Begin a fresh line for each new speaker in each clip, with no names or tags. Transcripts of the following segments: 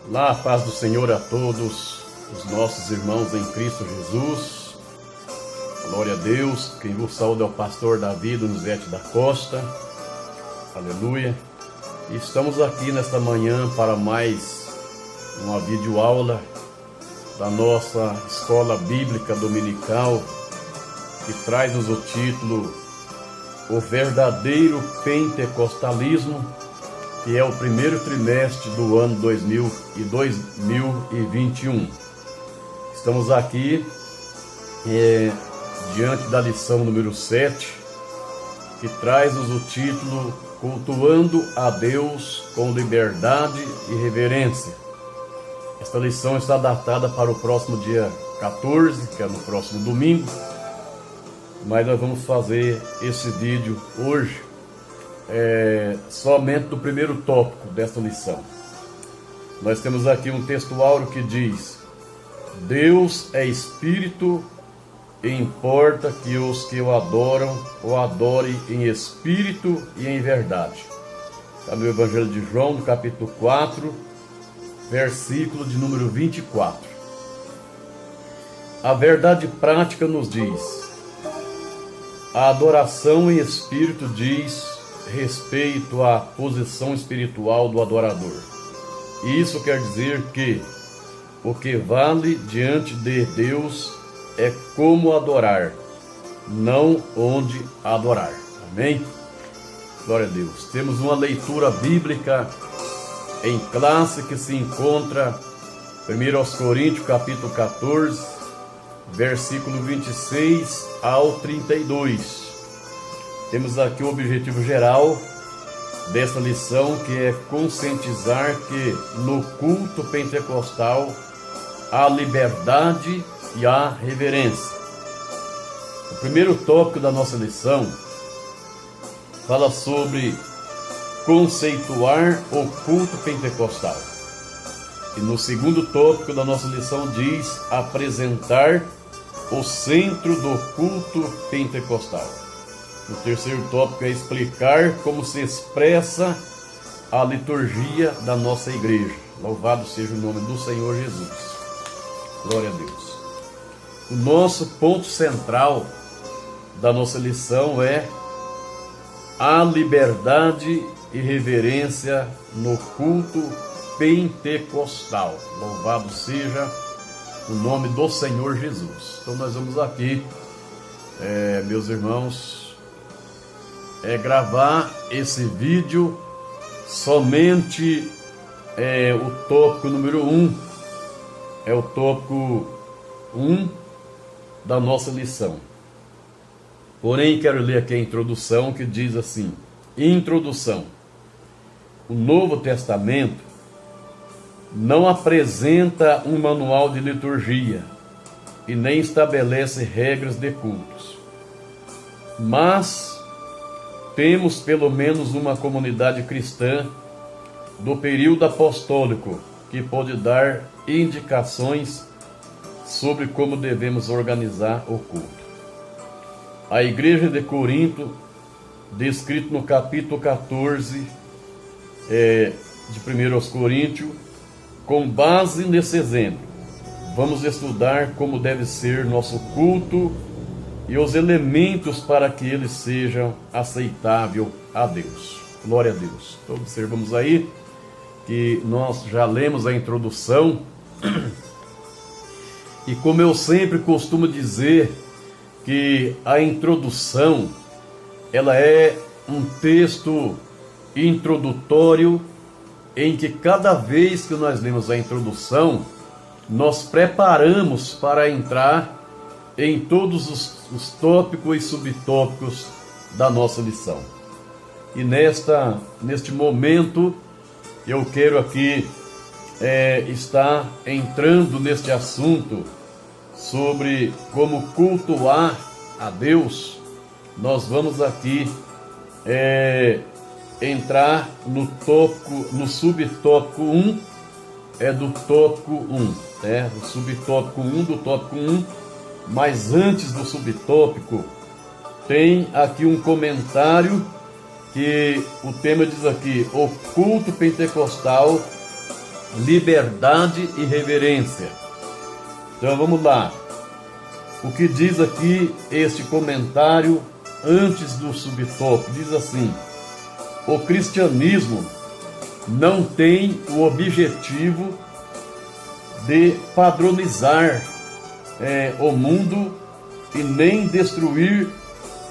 Lá, a paz do Senhor a todos os nossos irmãos em Cristo Jesus. Glória a Deus. Quem vos saúda é o pastor Davi Donizete da Costa. Aleluia. E estamos aqui nesta manhã para mais uma videoaula da nossa Escola Bíblica Dominical, que traz-nos o título O Verdadeiro Pentecostalismo, que é o primeiro trimestre do ano 2021. Estamos aqui diante da lição número 7, que traz-nos o título Cultuando a Deus com Liberdade e Reverência. Esta lição está datada para o próximo dia 14, que é no próximo domingo, mas nós vamos fazer esse vídeo hoje somente do primeiro tópico desta lição. Nós temos aqui um texto áureo que diz: Deus é Espírito e importa que os que o adoram o adorem em Espírito e em verdade. Está no Evangelho de João, no capítulo 4, versículo de número 24. A verdade prática nos diz: a adoração em Espírito diz respeito à posição espiritual do adorador. Isso quer dizer que o que vale diante de Deus é como adorar, não onde adorar. Amém? Glória a Deus. Temos uma leitura bíblica em classe que se encontra 1 Coríntios capítulo 14, versículo 26 ao 32. Temos aqui o objetivo geral dessa lição, que é conscientizar que no culto pentecostal há liberdade e há reverência. O primeiro tópico da nossa lição fala sobre conceituar o culto pentecostal. E no segundo tópico da nossa lição diz apresentar o centro do culto pentecostal. O terceiro tópico é explicar como se expressa a liturgia da nossa igreja. Louvado seja o nome do Senhor Jesus. Glória a Deus. O nosso ponto central da nossa lição é a liberdade e reverência no culto pentecostal. Louvado seja o nome do Senhor Jesus. Então nós vamos aqui, meus irmãos, gravar esse vídeo somente o tópico número 1. É o tópico 1 da nossa lição. Porém, quero ler aqui a introdução, que diz assim: Introdução. O Novo Testamento não apresenta um manual de liturgia e nem estabelece regras de cultos. Mas temos pelo menos uma comunidade cristã do período apostólico que pode dar indicações sobre como devemos organizar o culto. A igreja de Corinto, descrito no capítulo 14 de 1 Coríntios, com base nesse exemplo, vamos estudar como deve ser nosso culto e os elementos para que ele seja aceitável a Deus. Glória a Deus. Então observamos aí que nós já lemos a introdução, e como eu sempre costumo dizer, que a introdução ela é um texto introdutório em que cada vez que nós lemos a introdução, nós preparamos para entrar em todos os tópicos e subtópicos da nossa lição. E neste momento, eu quero aqui estar entrando neste assunto sobre como cultuar a Deus. Nós vamos aqui entrar no subtópico 1, do tópico 1, o subtópico 1 do tópico 1. Mas antes do subtópico, tem aqui um comentário que o tema diz aqui: o culto pentecostal liberdade e reverência. Então vamos lá. O que diz aqui este comentário antes do subtópico? Diz assim: o cristianismo não tem o objetivo de padronizar o mundo e nem destruir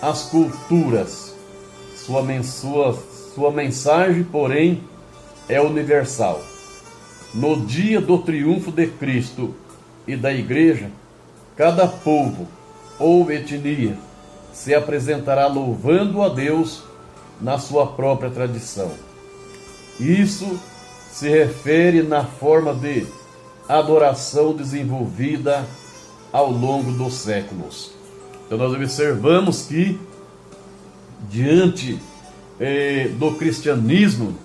as culturas. Sua mensagem, porém, é universal. No dia do triunfo de Cristo e da Igreja, cada povo ou etnia se apresentará louvando a Deus na sua própria tradição. Isso se refere na forma de adoração desenvolvida ao longo dos séculos. Então nós observamos que diante do cristianismo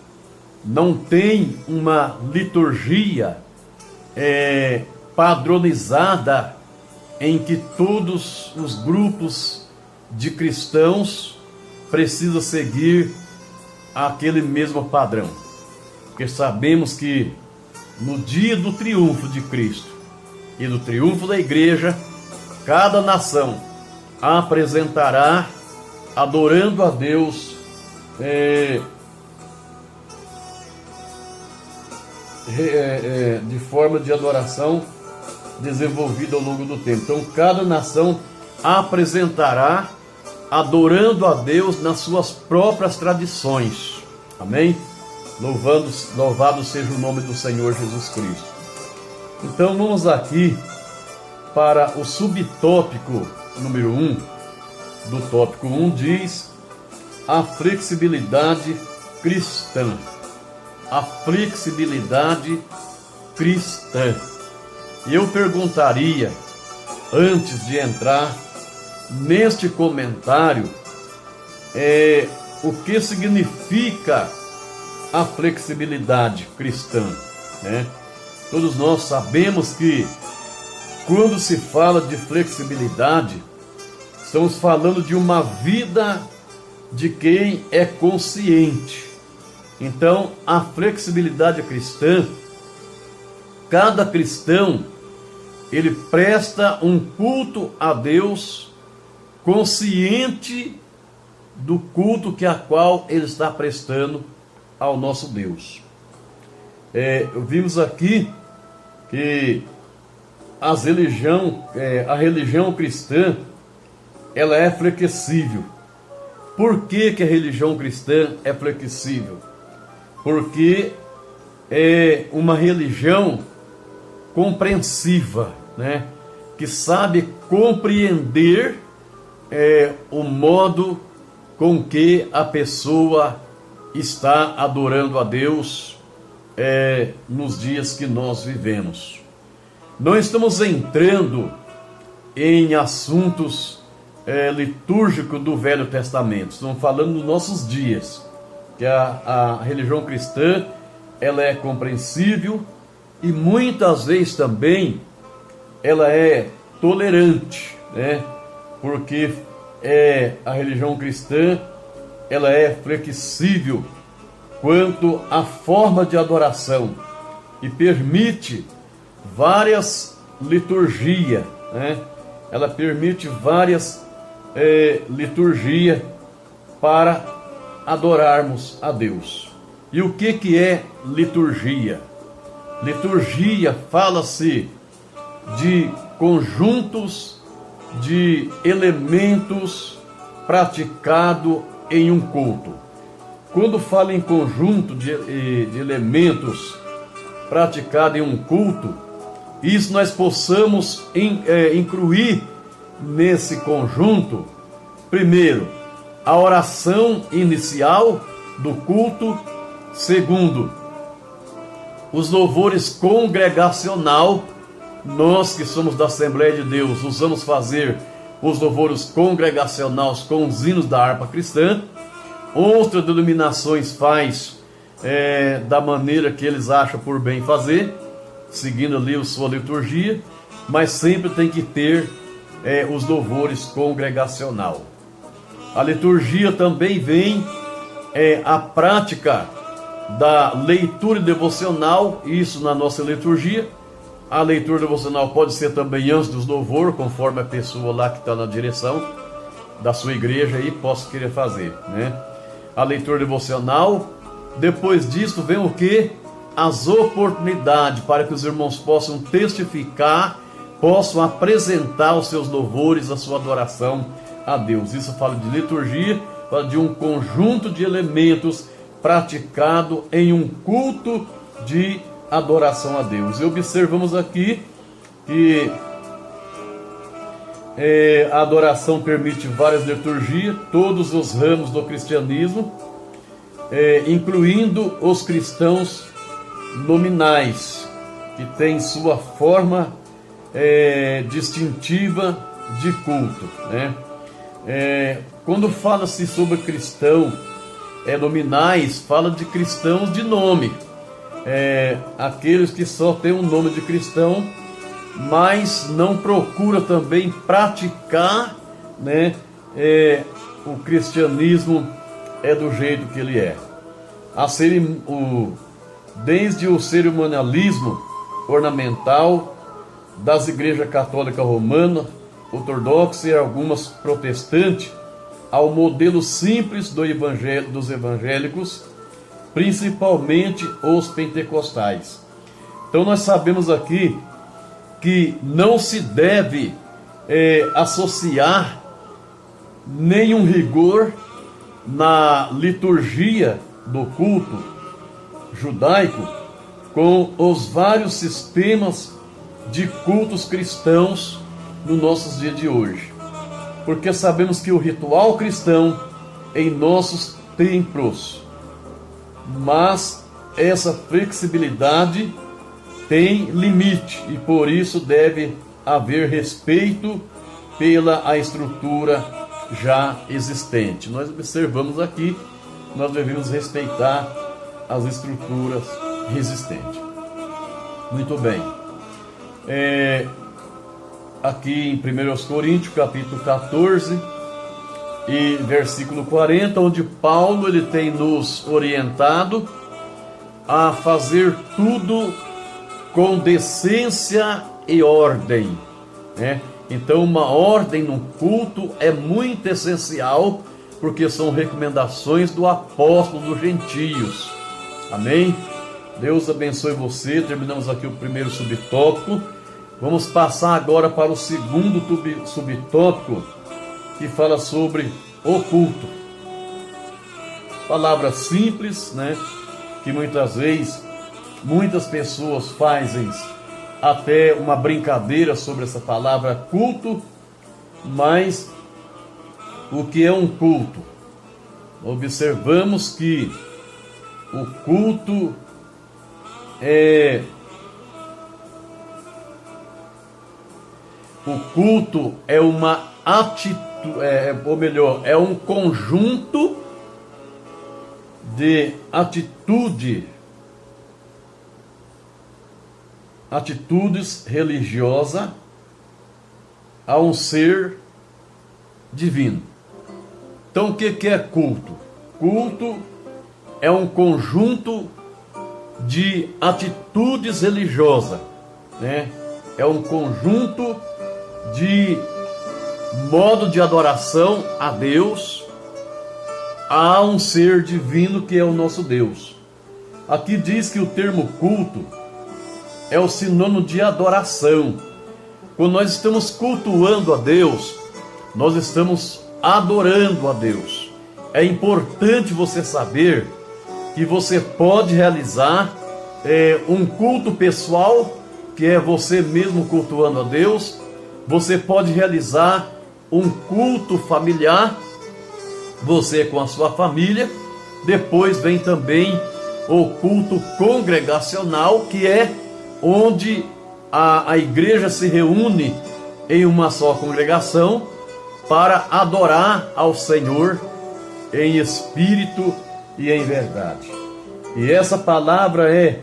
não tem uma liturgia padronizada em que todos os grupos de cristãos precisam seguir aquele mesmo padrão. Porque sabemos que no dia do triunfo de Cristo e do triunfo da igreja, cada nação apresentará, adorando a Deus, de forma de adoração desenvolvida ao longo do tempo. Então cada nação apresentará adorando a Deus nas suas próprias tradições. Amém? Louvado seja o nome do Senhor Jesus Cristo. Então vamos aqui para o subtópico número 1 do tópico 1, diz a flexibilidade cristã. A flexibilidade cristã. E eu perguntaria, antes de entrar neste comentário, o que significa a flexibilidade cristã, né? Todos nós sabemos que quando se fala de flexibilidade, estamos falando de uma vida de quem é consciente. Então, a flexibilidade cristã, cada cristão, ele presta um culto a Deus consciente do culto que a qual ele está prestando ao nosso Deus. Vimos aqui que a religião cristã, ela é flexível. Por que a religião cristã é flexível? Porque é uma religião compreensiva, né? Que sabe compreender o modo com que a pessoa está adorando a Deus nos dias que nós vivemos. Não estamos entrando em assuntos litúrgicos do Velho Testamento, estamos falando dos nossos dias, que a religião cristã, ela é compreensível e muitas vezes também ela é tolerante, né? Porque a religião cristã, ela é flexível quanto à forma de adoração e permite várias liturgias, né? Ela permite várias liturgias para adorarmos a Deus. E o que é liturgia? Liturgia fala-se de conjuntos de elementos praticados em um culto. Quando fala em conjunto de elementos praticados em um culto, isso nós possamos incluir nesse conjunto, primeiro, a oração inicial do culto. Segundo, os louvores congregacional. Nós que somos da Assembleia de Deus, usamos fazer os louvores congregacionais com os hinos da harpa cristã. Outras denominações faz da maneira que eles acham por bem fazer, seguindo ali a sua liturgia, mas sempre tem que ter os louvores congregacional. A liturgia também vem a prática da leitura devocional, isso na nossa liturgia. A leitura devocional pode ser também antes dos louvor, conforme a pessoa lá que está na direção da sua igreja aí possa querer fazer, né? A leitura devocional, depois disso vem o que? As oportunidades para que os irmãos possam testificar, possam apresentar os seus louvores, a sua adoração a Deus. Isso fala de liturgia, fala de um conjunto de elementos praticado em um culto de adoração a Deus. E observamos aqui que a adoração permite várias liturgias, todos os ramos do cristianismo, incluindo os cristãos nominais, que têm sua forma distintiva de culto, né? Quando fala-se sobre cristão nominais, fala de cristãos de nome, aqueles que só têm um nome de cristão, mas não procura também praticar, né, o cristianismo do jeito que ele é. Desde o cerimonialismo ornamental das igrejas católica romana, ortodoxa e algumas protestantes, ao modelo simples dos evangélicos, principalmente os pentecostais. Então nós sabemos aqui que não se deve associar nenhum rigor na liturgia do culto judaico com os vários sistemas de cultos cristãos nos nossos dias de hoje, porque sabemos que o ritual cristão em nossos templos, mas essa flexibilidade tem limite e por isso deve haver respeito pela estrutura já existente. Nós observamos aqui, nós devemos respeitar as estruturas existentes. Muito bem. Aqui em 1 Coríntios, capítulo 14 e versículo 40, onde Paulo ele tem nos orientado a fazer tudo com decência e ordem, né? Então uma ordem no culto é muito essencial, porque são recomendações do apóstolo dos gentios. Amém? Deus abençoe você. Terminamos aqui o primeiro subtópico. Vamos passar agora para o segundo subtópico, que fala sobre o culto. Palavra simples, né? Que muitas vezes muitas pessoas fazem até uma brincadeira sobre essa palavra culto, mas o que é um culto? Observamos que o culto é uma atitude, ou melhor, é um conjunto de atitudes religiosas a um ser divino. Então o que é culto? Culto é um conjunto de atitudes religiosas, né? É um conjunto de modo de adoração a Deus, a um ser divino que é o nosso Deus. Aqui diz que o termo culto é o sinônimo de adoração. Quando nós estamos cultuando a Deus, nós estamos adorando a Deus. É importante você saber que você pode realizar um culto pessoal, que é você mesmo cultuando a Deus. Você pode realizar um culto familiar, você com a sua família. Depois vem também o culto congregacional, que é onde a igreja se reúne em uma só congregação para adorar ao Senhor em espírito e em verdade. E essa palavra é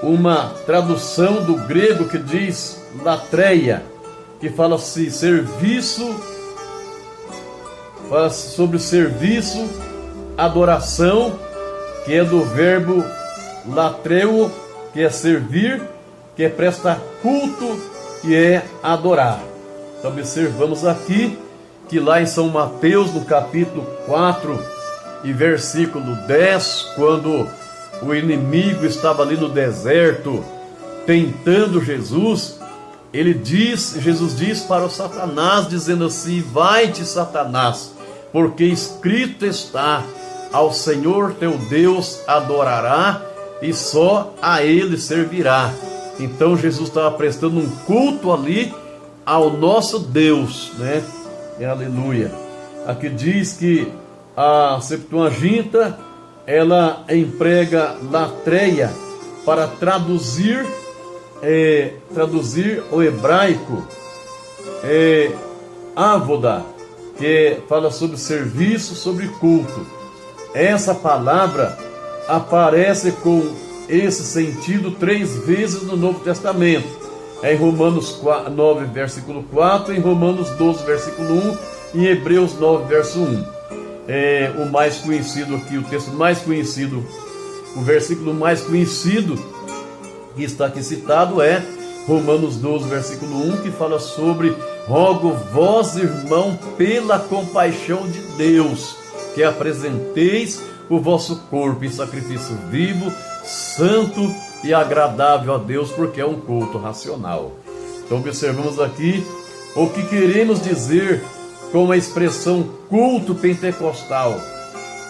uma tradução do grego que diz latreia, que fala-se serviço, fala sobre serviço, adoração que é do verbo latreu, que é servir, que é prestar culto, que é adorar. Então observamos aqui que lá em São Mateus, no capítulo 4 e versículo 10, quando o inimigo estava ali no deserto tentando Jesus, Jesus diz para o Satanás, dizendo assim: vai-te, Satanás, porque escrito está, ao Senhor teu Deus adorará e só a Ele servirá. Então Jesus estava prestando um culto ali ao nosso Deus, né? Aleluia. Aqui diz que a Septuaginta, ela emprega latreia para traduzir o hebraico avoda, que fala sobre serviço, sobre culto. Essa palavra aparece com esse sentido 3 vezes no Novo Testamento. Em Romanos 9, versículo 4, em Romanos 12, versículo 1, e em Hebreus 9, verso 1. O mais conhecido aqui, o texto mais conhecido, o versículo mais conhecido que está aqui citado é Romanos 12, versículo 1, que fala sobre: rogo vós, irmão, pela compaixão de Deus, que apresenteis o vosso corpo em sacrifício vivo, santo e agradável a Deus, porque é um culto racional. Então observamos aqui o que queremos dizer com a expressão culto pentecostal.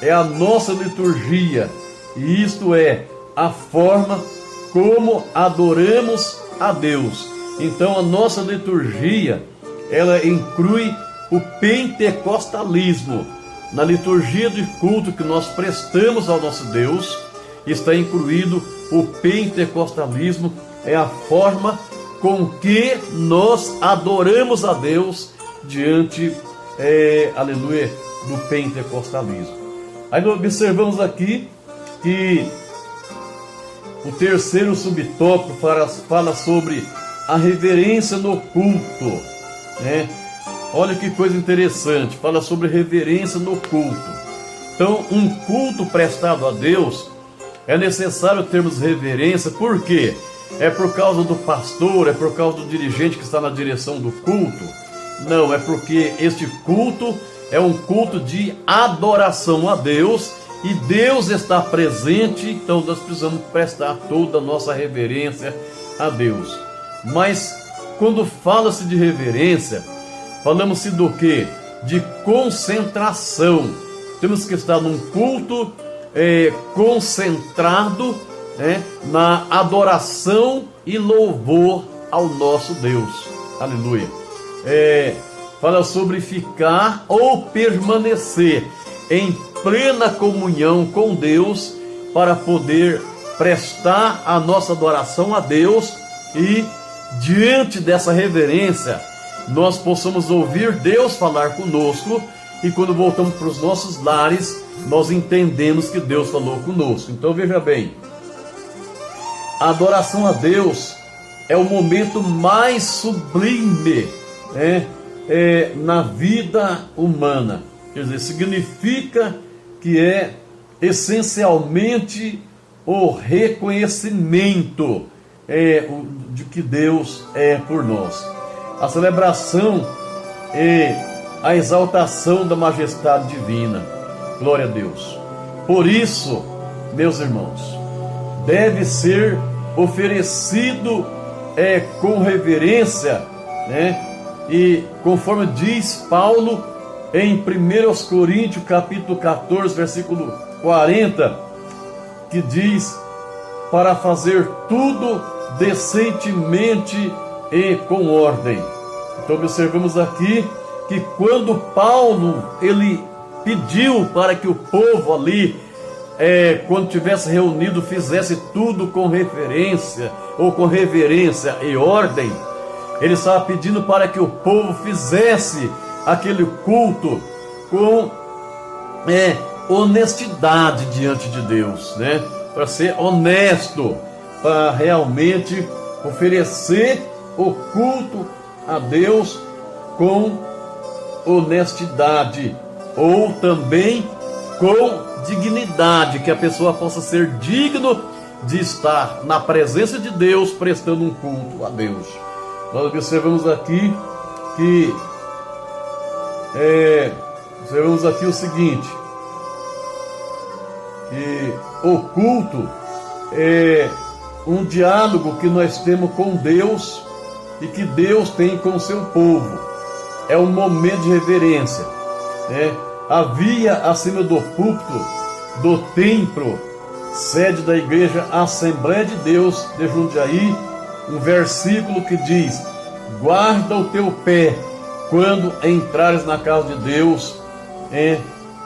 É a nossa liturgia, e isto é a forma como adoramos a Deus. Então a nossa liturgia, ela inclui o pentecostalismo. Na liturgia de culto que nós prestamos ao nosso Deus, está incluído o pentecostalismo. É a forma com que nós adoramos a Deus diante, aleluia, do pentecostalismo. Aí nós observamos aqui que o terceiro subtópico fala sobre a reverência no culto, né? Olha que coisa interessante, fala sobre reverência no culto. Então, um culto prestado a Deus, é necessário termos reverência. Por quê? É por causa do pastor, é por causa do dirigente que está na direção do culto? Não, é porque este culto é um culto de adoração a Deus, e Deus está presente, então nós precisamos prestar toda a nossa reverência a Deus. Mas quando fala-se de reverência, falamos-se do quê? De concentração. Temos que estar num culto concentrado, na adoração e louvor ao nosso Deus. Aleluia. Fala sobre ficar ou permanecer em plena comunhão com Deus, para poder prestar a nossa adoração a Deus, e diante dessa reverência nós possamos ouvir Deus falar conosco, e quando voltamos para os nossos lares, nós entendemos que Deus falou conosco. Então veja bem, a adoração a Deus é o momento mais sublime na vida humana. Quer dizer, significa que é essencialmente o reconhecimento de que Deus é por nós. A celebração é a exaltação da majestade divina. Glória a Deus. Por isso, meus irmãos, deve ser oferecido com reverência, e conforme diz Paulo em 1 Coríntios capítulo 14, versículo 40, que diz: para fazer tudo decentemente e com ordem. Então observamos aqui que quando Paulo ele pediu para que o povo ali, quando tivesse reunido, fizesse tudo com referência ou com reverência e ordem, ele estava pedindo para que o povo fizesse aquele culto com honestidade diante de Deus, para ser honesto, para realmente oferecer o culto a Deus com honestidade, ou também com dignidade, que a pessoa possa ser digno de estar na presença de Deus, prestando um culto a Deus. Nós observamos aqui que observamos aqui o seguinte, que o culto é um diálogo que nós temos com Deus e que Deus tem com o seu povo. É um momento de reverência, né? Havia acima do púlpito do templo, sede da igreja Assembleia de Deus de Jundiaí, um versículo que diz: guarda o teu pé quando entrares na casa de Deus,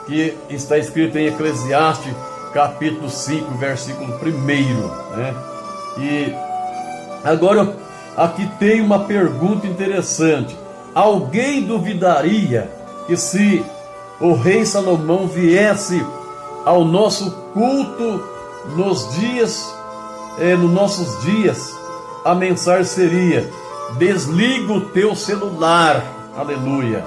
que está escrito em Eclesiastes capítulo 5, versículo 1, né? E agora aqui tem uma pergunta interessante. Alguém duvidaria que se o rei Salomão viesse ao nosso culto nos nossos dias, a mensagem seria: desliga o teu celular, aleluia,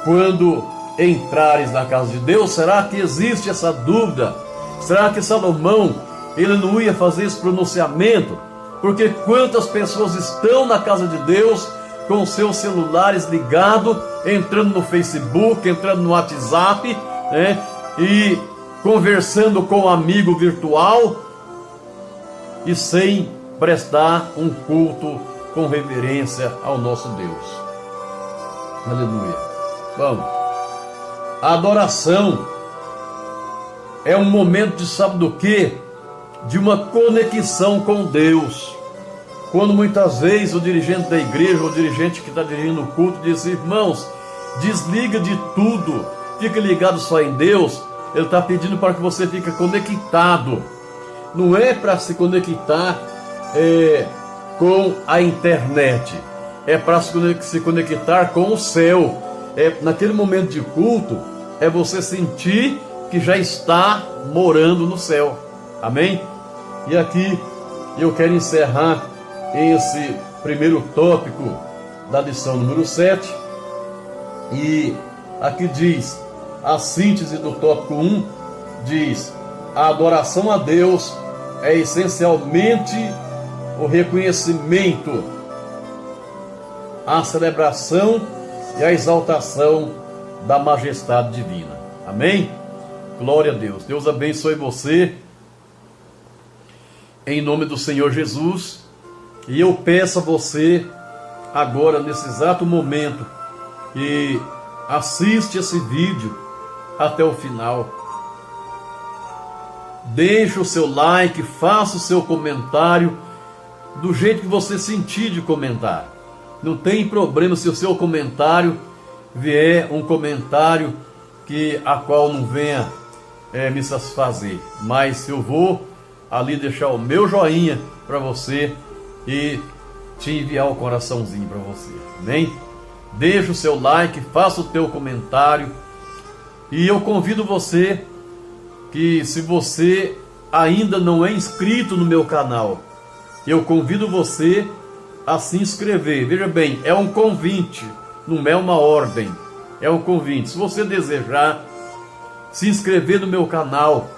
quando entrares na casa de Deus? Será que existe essa dúvida? Será que Salomão, ele não ia fazer esse pronunciamento? Porque quantas pessoas estão na casa de Deus com seus celulares ligados, entrando no Facebook, entrando no WhatsApp, né, e conversando com um amigo virtual, e sem prestar um culto com reverência ao nosso Deus. Aleluia. Vamos. A adoração é um momento de, sabe do quê? De uma conexão com Deus. Quando muitas vezes o dirigente da igreja, o dirigente que está dirigindo o culto, diz: irmãos, desliga de tudo, fica ligado só em Deus. Ele está pedindo para que você fique conectado. Não é para se conectar com a internet, é para se conectar com o céu. Naquele momento de culto, é você sentir que já está morando no céu. Amém? E aqui eu quero encerrar esse primeiro tópico da lição número 7. E aqui diz, a síntese do tópico 1 diz: a adoração a Deus é essencialmente o reconhecimento, a celebração e a exaltação da majestade divina. Amém? Glória a Deus. Deus abençoe você, em nome do Senhor Jesus. E eu peço a você, agora, nesse exato momento, que assiste esse vídeo até o final. Deixe o seu like, faça o seu comentário do jeito que você sentir de comentar. Não tem problema se o seu comentário vier um comentário a qual não venha me satisfazer. Mas eu vou ali deixar o meu joinha para você e te enviar o coraçãozinho para você. Amém? Deixa o seu like, faça o teu comentário. E eu convido você que, se você ainda não é inscrito no meu canal, eu convido você a se inscrever. Veja bem, é um convite, não é uma ordem, é um convite. Se você desejar se inscrever no meu canal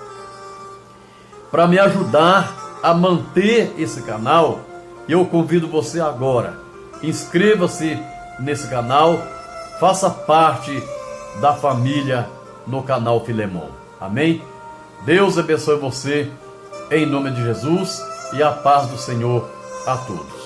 para me ajudar a manter esse canal, eu convido você agora. Inscreva-se nesse canal, faça parte da família no canal Filemon. Amém? Deus abençoe você, em nome de Jesus, e a paz do Senhor a todos.